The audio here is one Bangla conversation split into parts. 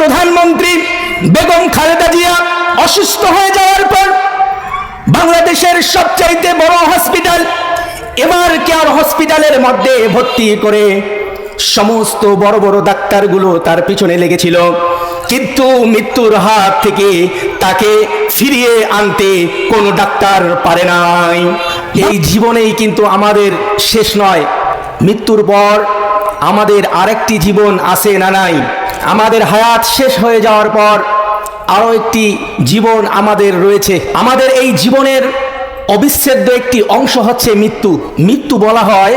প্রধানমন্ত্রী বেগম খালেদা জিয়া অসুস্থ হয়ে যাওয়ার পর বাংলাদেশের সবচাইতে বড় হসপিটাল এমআর কেয়ার হসপিটালের মধ্যে ভর্তি করে সমস্ত বড় বড় ডাক্তারগুলো তার পিছনে লেগেছিল, কিন্তু মৃত্যুর হাত থেকে তাকে ফিরিয়ে আনতে কোনো ডাক্তার পারে নাই। এই জীবনেই কিন্তু আমাদের শেষ নয়, মৃত্যুর পর আমাদের আরেকটি জীবন আছে না নাই? আমাদের হায়াত শেষ হয়ে যাওয়ার পর আরও একটি জীবন আমাদের রয়েছে। আমাদের এই জীবনের অবিচ্ছেদ্য একটি অংশ হচ্ছে মৃত্যু। মৃত্যু বলা হয়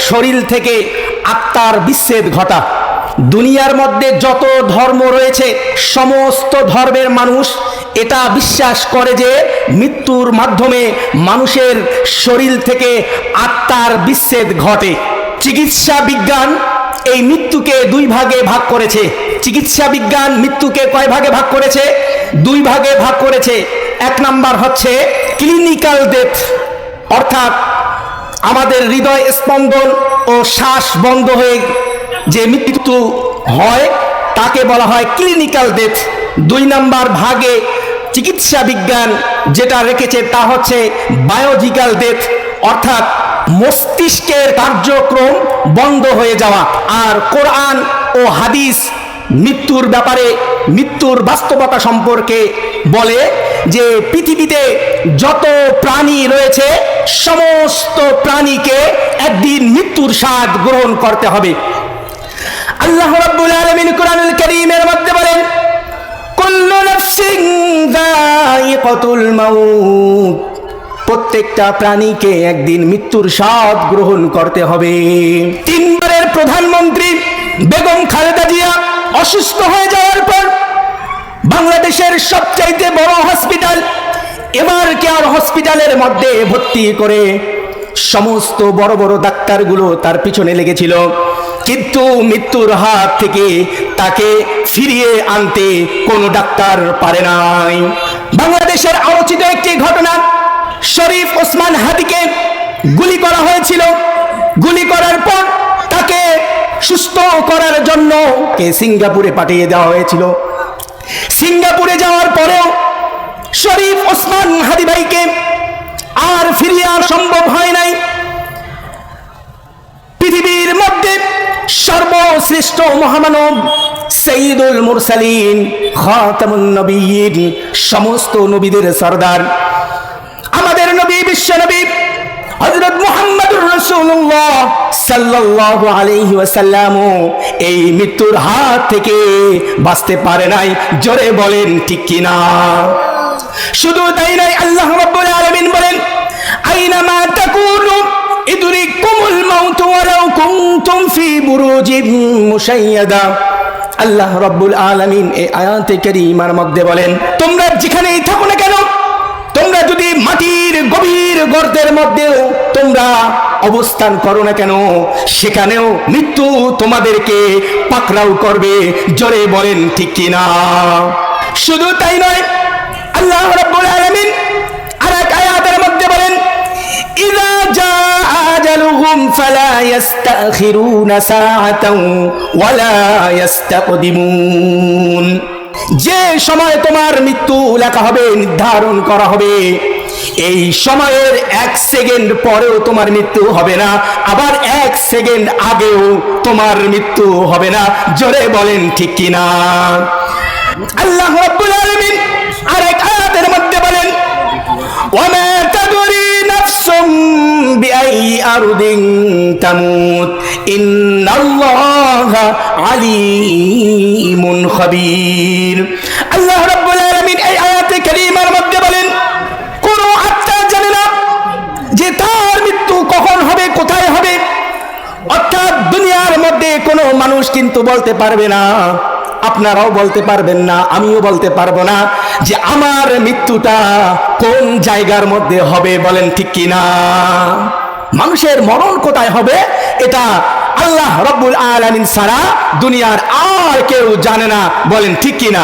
শরীর থেকে আত্মার বিচ্ছেদ ঘটা। দুনিয়ার মধ্যে যত ধর্ম রয়েছে সমস্ত ধর্মের মানুষ এটা বিশ্বাস করে যে মৃত্যুর মাধ্যমে মানুষের শরীর থেকে আত্মার বিচ্ছেদ ঘটে। চিকিৎসা বিজ্ঞান এই মৃত্যুকে দুই ভাগে ভাগ করেছে। চিকিৎসা বিজ্ঞান মৃত্যুকে কয় ভাগে ভাগ করেছে? দুই ভাগে ভাগ করেছে। এক নাম্বার হচ্ছে ক্লিনিক্যাল ডেথ, অর্থাৎ আমাদের হৃদয় স্পন্দন ও শ্বাস বন্ধ হয়ে যে মৃত্যু হয় তাকে বলা হয় ক্লিনিক্যাল ডেথ। দুই নাম্বার ভাগে চিকিৎসা বিজ্ঞান যেটা রেখেছে তা হচ্ছে বায়োলজিক্যাল ডেথ, অর্থাৎ মস্তিষ্কের কার্যক্রম বন্ধ হয়ে যাওয়া। আর কোরআন ও হাদিস মৃত্যুর ব্যাপারে, মৃত্যুর বাস্তবতা সম্পর্কে বলে যে পৃথিবীতে যত প্রাণী রয়েছে সমস্ত প্রাণীকে একদিন মৃত্যুর স্বাদ গ্রহণ করতে হবে। আল্লাহ রাব্বুল আলামিন কোরআনুল কারীমের মধ্যে বলেন, কুল্লু নাফসিন যায়িকাতুল মাউত, প্রত্যেকটা প্রাণীকে একদিন মৃত্যুর স্বাদ গ্রহণ করতে হবে। তিনবারের প্রধানমন্ত্রী বেগম খালেদা জিয়া অসুস্থ হয়ে যাওয়ার পর বাংলাদেশের সবচাইতে বড় হসপিটাল এমআর কেয়ার হসপিটালের মধ্যে ভর্তি করে সমস্ত বড় বড় ডাক্তারগুলো তার পিছনে লেগেছিল, কিন্তু মৃত্যুর হাত থেকে তাকে ফিরিয়ে আনতে কোনো ডাক্তার পারে নাই। বাংলাদেশের আলোচিত একটি ঘটনা, শরীফ ওসমান হাদিকে গুলি করা হয়েছিল। গুলি করার পর তাকে সুস্থ করার জন্য সিঙ্গাপুরে পাঠিয়ে দেওয়া হয়েছিল। সিঙ্গাপুরে যাওয়ার পরেও শরীফ ওসমান হাদি ভাইকে আর ফিরিয়ে আনা সম্ভব হয় নাই। পৃথিবীর মধ্যে সর্বশ্রেষ্ঠ মহামানব সাইয়্যিদুল মুরসালিন খাতামুন নবিয়্যিন, সমস্ত নবীদের সরদার আমাদের নবী, বিশ্ব নবী হযরত মুহাম্মদুর রাসূলুল্লাহ সাল্লাল্লাহু আলাইহি ওয়াসাল্লাম এই মৃত্যুর হাত থেকে বাঁচতে পারে নাই। জোরে বলেন ঠিক কি না? শুধু তাই নয়, আল্লাহ রাব্বুল আলামিন বলেন, আইনামা তাকুনু ইদরিকুমুল মাউত ওয়ালাউ কুনতুম ফি বুরুজিম মুশাইয়াদা। আল্লাহ রাব্বুল আলামিন এই আয়াতে কারীমার মধ্যে বলেন, তোমরা যেখানেই থাকো না কেন, তোমরা যদি মাটির গভীর গর্তের মধ্যেও তোমরা অবস্থান করো না কেন, সেখানেও মৃত্যু তোমাদেরকে পাকড়াও করবে। জোরে বলেন ঠিক কি না? শুধু তাই নয়, আল্লাহ রাব্বুল আলামিন আরেক আয়াতের মধ্যে বলেন, ইযা জাআ আজালুহুম ফালা ইস্তাখিরুনা সাআতান ওয়ালা ইস্তাকদিমুন। যে সময় তোমার মৃত্যু লেখা হবে, নির্ধারণ করা হবে, এই সময়ের 1 সেকেন্ড পরেও তোমার মৃত্যু হবে না, আবার 1 সেকেন্ড আগেও তোমার মৃত্যু হবে না। জোরে বলেন ঠিক কি না? আল্লাহ রাব্বুল আলামিন আরেক আয়াতের মধ্যে বলেন, ওয়ামা তাদরি নাফসুম বিআই আরদিন তামুত ইন্নাল্লাহা আলিমুন খাবীর। আল্লাহ রাব্বুল আলামিন এই আয়াতে কারীমার মধ্যে বলেন, কোন আত্মা জানে না যে তার মৃত্যু কখন হবে, কোথায় হবে। অর্থাৎ দুনিয়ার মধ্যে কোনো মানুষ কিন্তু বলতে পারবে না, আপনারাও বলতে পারবেন না, আমিও বলতে পারবো না যে আমার মৃত্যুটা কোন জায়গার মধ্যে হবে। বলেন ঠিক কি না? মানুষের মরণ কোথায় হবে এটা আল্লাহ রাব্বুল আলামিন ছাড়া দুনিয়ার আর কেউ জানে না। বলেন ঠিক কি না?